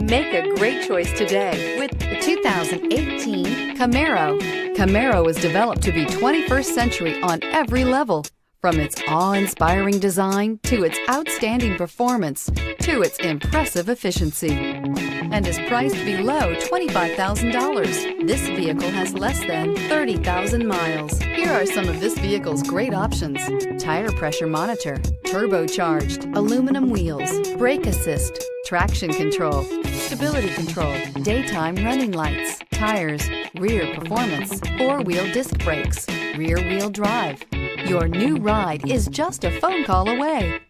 Make a great choice today with the 2018 Camaro. Camaro is developed to be 21st century on every level, from its awe-inspiring design to its outstanding performance to its impressive efficiency, and is priced below $25,000. This vehicle has less than 30,000 miles. Here are some of this vehicle's great options: tire pressure monitor, turbocharged, aluminum wheels, brake assist, traction control, stability control, daytime running lights, tires, rear performance, four-wheel disc brakes, rear-wheel drive. Your new ride is just a phone call away.